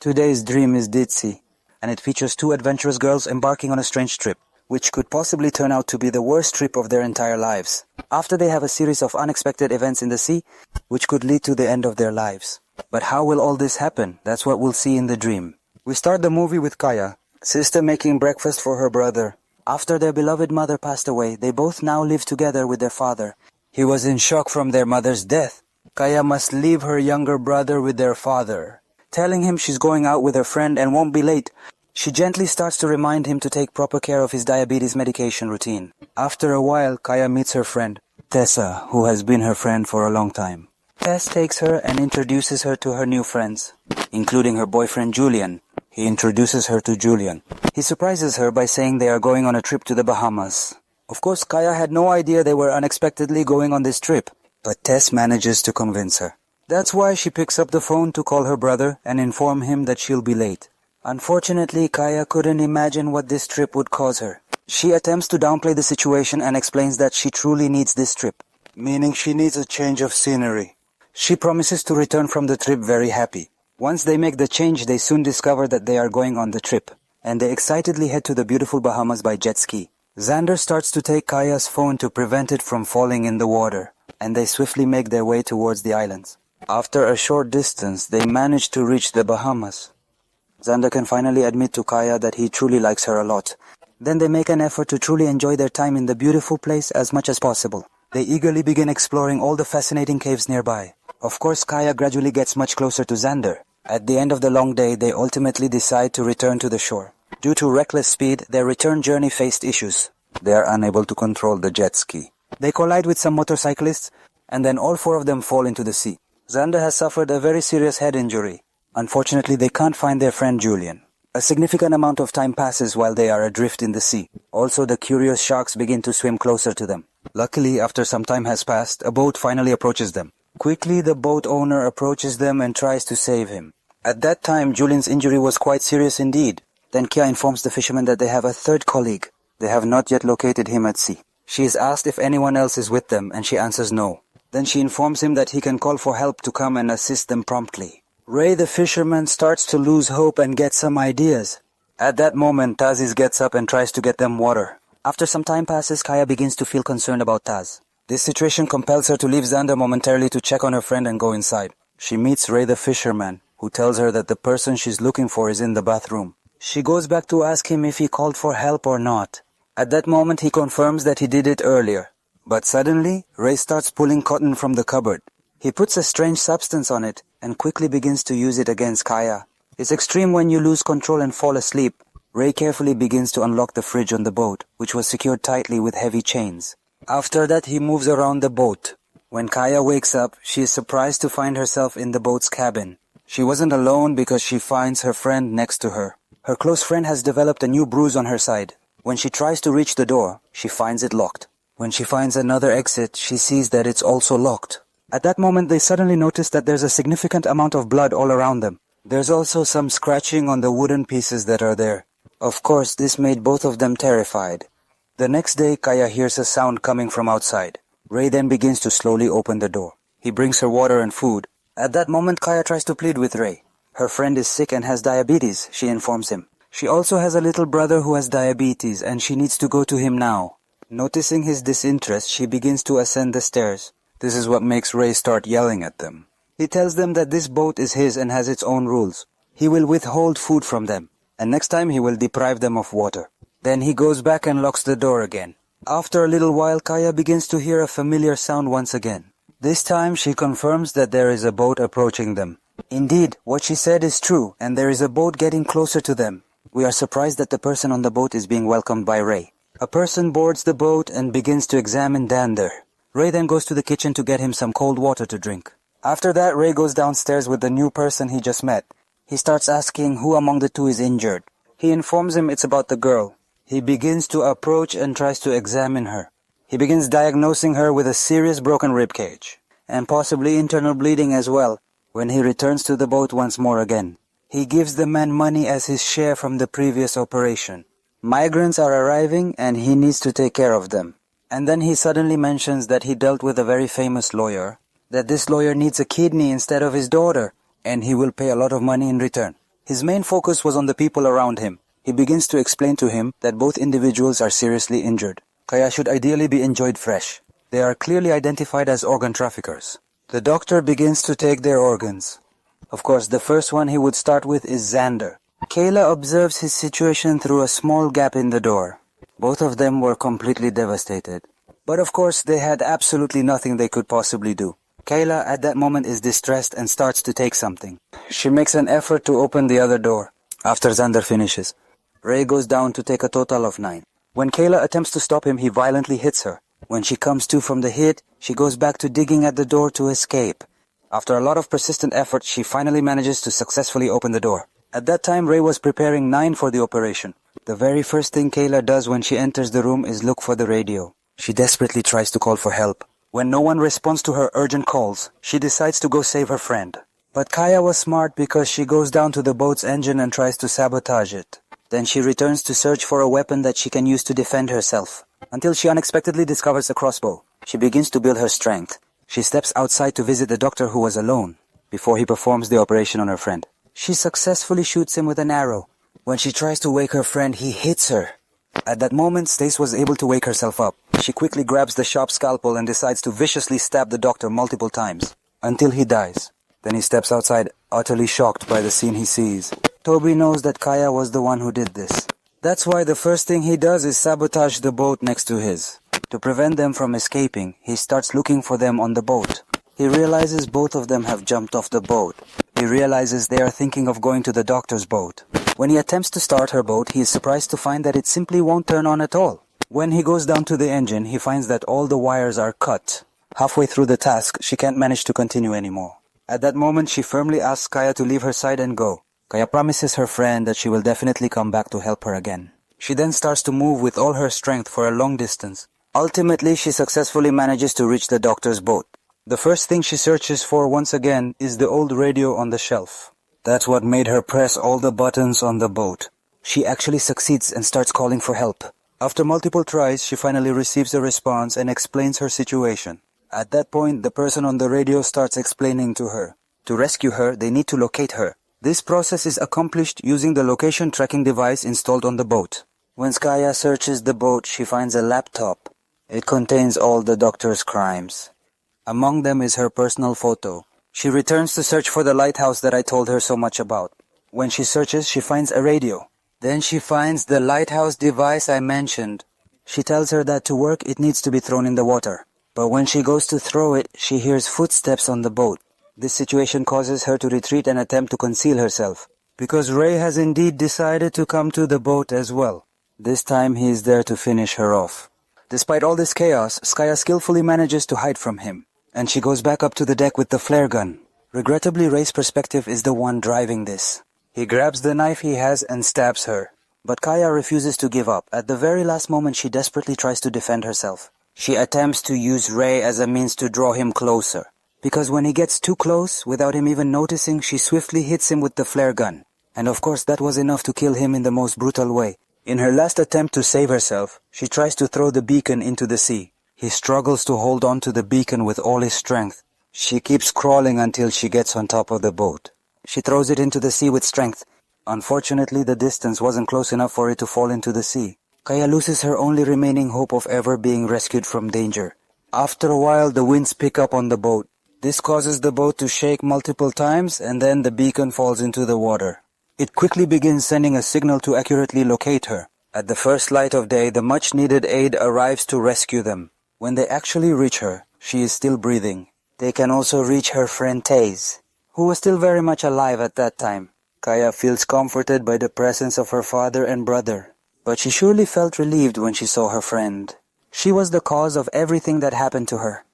Today's dream is ditzy, and it features two adventurous girls embarking on a strange trip, which could possibly turn out to be the worst trip of their entire lives, after they have a series of unexpected events in the sea, which could lead to the end of their lives. But how will all this happen? That's what we'll see in the dream. We start the movie with Kaya, sister making breakfast for her brother. After their beloved mother passed away, they both now live together with their father. He was in shock from their mother's death. Kaya must leave her younger brother with their father. Telling him she's going out with her friend and won't be late, she gently starts to remind him to take proper care of his diabetes medication routine. After a while, Kaya meets her friend, Tessa, who has been her friend for a long time. Tess takes her and introduces her to her new friends, including her boyfriend Julian. He introduces her to Julian. He surprises her by saying they are going on a trip to the Bahamas. Of course, Kaya had no idea they were unexpectedly going on this trip, but Tess manages to convince her. That's why she picks up the phone to call her brother and inform him that she'll be late. Unfortunately, Kaya couldn't imagine what this trip would cause her. She attempts to downplay the situation and explains that she truly needs this trip, meaning she needs a change of scenery. She promises to return from the trip very happy. Once they make the change, they soon discover that they are going on the trip, and they excitedly head to the beautiful Bahamas by jet ski. Xander starts to take Kaya's phone to prevent it from falling in the water, and they swiftly make their way towards the islands. After a short distance, they manage to reach the Bahamas. Xander can finally admit to Kaya that he truly likes her a lot. Then they make an effort to truly enjoy their time in the beautiful place as much as possible. They eagerly begin exploring all the fascinating caves nearby. Of course, Kaya gradually gets much closer to Xander. At the end of the long day, they ultimately decide to return to the shore. Due to reckless speed, their return journey faced issues. They are unable to control the jet ski. They collide with some motorcyclists, and then all four of them fall into the sea. Xander has suffered a very serious head injury. Unfortunately, they can't find their friend Julian. A significant amount of time passes while they are adrift in the sea. Also, the curious sharks begin to swim closer to them. Luckily, after some time has passed, a boat finally approaches them. Quickly, the boat owner approaches them and tries to save him. At that time, Julian's injury was quite serious indeed. Then Kia informs the fishermen that they have a third colleague. They have not yet located him at sea. She is asked if anyone else is with them, and she answers no. Then she informs him that he can call for help to come and assist them promptly. Ray the fisherman starts to lose hope and get some ideas. At that moment, Taz gets up and tries to get them water. After some time passes, Kaya begins to feel concerned about Taz. This situation compels her to leave Xander momentarily to check on her friend and go inside. She meets Ray the fisherman, who tells her that the person she's looking for is in the bathroom. She goes back to ask him if he called for help or not. At that moment, he confirms that he did it earlier. But suddenly, Ray starts pulling cotton from the cupboard. He puts a strange substance on it and quickly begins to use it against Kaya. It's extreme when you lose control and fall asleep. Ray carefully begins to unlock the fridge on the boat, which was secured tightly with heavy chains. After that, he moves around the boat. When Kaya wakes up, she is surprised to find herself in the boat's cabin. She wasn't alone because she finds her friend next to her. Her close friend has developed a new bruise on her side. When she tries to reach the door, she finds it locked. When she finds another exit, she sees that it's also locked. At that moment, they suddenly notice that there's a significant amount of blood all around them. There's also some scratching on the wooden pieces that are there. Of course, this made both of them terrified. The next day, Kaya hears a sound coming from outside. Ray then begins to slowly open the door. He brings her water and food. At that moment, Kaya tries to plead with Ray. Her friend is sick and has diabetes, she informs him. She also has a little brother who has diabetes and she needs to go to him now. Noticing his disinterest, she begins to ascend the stairs. This is what makes Ray start yelling at them. He tells them that this boat is his and has its own rules. He will withhold food from them, and next time he will deprive them of water. Then he goes back and locks the door again. After a little while, Kaya begins to hear a familiar sound once again. This time, she confirms that there is a boat approaching them. Indeed, what she said is true, and there is a boat getting closer to them. We are surprised that the person on the boat is being welcomed by Ray. A person boards the boat and begins to examine Xander. Ray then goes to the kitchen to get him some cold water to drink. After that, Ray goes downstairs with the new person he just met. He starts asking who among the two is injured. He informs him it's about the girl. He begins to approach and tries to examine her. He begins diagnosing her with a serious broken ribcage, and possibly internal bleeding as well, when he returns to the boat once more again. He gives the man money as his share from the previous operation. Migrants are arriving and he needs to take care of them. And then he suddenly mentions that he dealt with a very famous lawyer, that this lawyer needs a kidney instead of his daughter, and he will pay a lot of money in return. His main focus was on the people around him. He begins to explain to him that both individuals are seriously injured. Kaya should ideally be enjoyed fresh. They are clearly identified as organ traffickers. The doctor begins to take their organs. Of course, the first one he would start with is Xander. Kayla observes his situation through a small gap in the door. Both of them were completely devastated. But of course, they had absolutely nothing they could possibly do. Kayla at that moment is distressed and starts to take something. She makes an effort to open the other door. After Xander finishes, Ray goes down to take a total of 9. When Kayla attempts to stop him, he violently hits her. When she comes to from the hit, she goes back to digging at the door to escape. After a lot of persistent effort, she finally manages to successfully open the door. At that time, Ray was preparing 9 for the operation. The very first thing Kayla does when she enters the room is look for the radio. She desperately tries to call for help. When no one responds to her urgent calls, she decides to go save her friend. But Kaya was smart because she goes down to the boat's engine and tries to sabotage it. Then she returns to search for a weapon that she can use to defend herself, until she unexpectedly discovers a crossbow. She begins to build her strength. She steps outside to visit the doctor who was alone, before he performs the operation on her friend. She successfully shoots him with an arrow. When she tries to wake her friend, he hits her. At that moment, Stace was able to wake herself up. She quickly grabs the sharp scalpel and decides to viciously stab the doctor multiple times, until he dies. Then he steps outside, utterly shocked by the scene he sees. Toby knows that Kaya was the one who did this. That's why the first thing he does is sabotage the boat next to his. To prevent them from escaping, he starts looking for them on the boat. He realizes both of them have jumped off the boat. He realizes they are thinking of going to the doctor's boat. When he attempts to start her boat, he is surprised to find that it simply won't turn on at all. When he goes down to the engine, he finds that all the wires are cut. Halfway through the task, she can't manage to continue anymore. At that moment, she firmly asks Kaya to leave her side and go. Kaya promises her friend that she will definitely come back to help her again. She then starts to move with all her strength for a long distance. Ultimately, she successfully manages to reach the doctor's boat. The first thing she searches for once again is the old radio on the shelf. That's what made her press all the buttons on the boat. She actually succeeds and starts calling for help. After multiple tries, she finally receives a response and explains her situation. At that point, the person on the radio starts explaining to her. To rescue her, they need to locate her. This process is accomplished using the location tracking device installed on the boat. When Kaya searches the boat, she finds a laptop. It contains all the doctor's crimes. Among them is her personal photo. She returns to search for the lighthouse that I told her so much about. When she searches, she finds a radio. Then she finds the lighthouse device I mentioned. She tells her that to work, it needs to be thrown in the water. But when she goes to throw it, she hears footsteps on the boat. This situation causes her to retreat and attempt to conceal herself, because Ray has indeed decided to come to the boat as well. This time he is there to finish her off. Despite all this chaos, Skaya skillfully manages to hide from him, and she goes back up to the deck with the flare gun. Regrettably, Ray's perspective is the one driving this. He grabs the knife he has and stabs her. But Kaya refuses to give up. At the very last moment, she desperately tries to defend herself. She attempts to use Ray as a means to draw him closer. Because when he gets too close, without him even noticing, she swiftly hits him with the flare gun. And of course, that was enough to kill him in the most brutal way. In her last attempt to save herself, she tries to throw the beacon into the sea. He struggles to hold on to the beacon with all his strength. She keeps crawling until she gets on top of the boat. She throws it into the sea with strength. Unfortunately, the distance wasn't close enough for it to fall into the sea. Kaya loses her only remaining hope of ever being rescued from danger. After a while, the winds pick up on the boat. This causes the boat to shake multiple times, and then the beacon falls into the water. It quickly begins sending a signal to accurately locate her. At the first light of day, the much-needed aid arrives to rescue them. When they actually reach her, she is still breathing. They can also reach her friend Taze, who was still very much alive at that time. Kaya feels comforted by the presence of her father and brother, but she surely felt relieved when she saw her friend. She was the cause of everything that happened to her.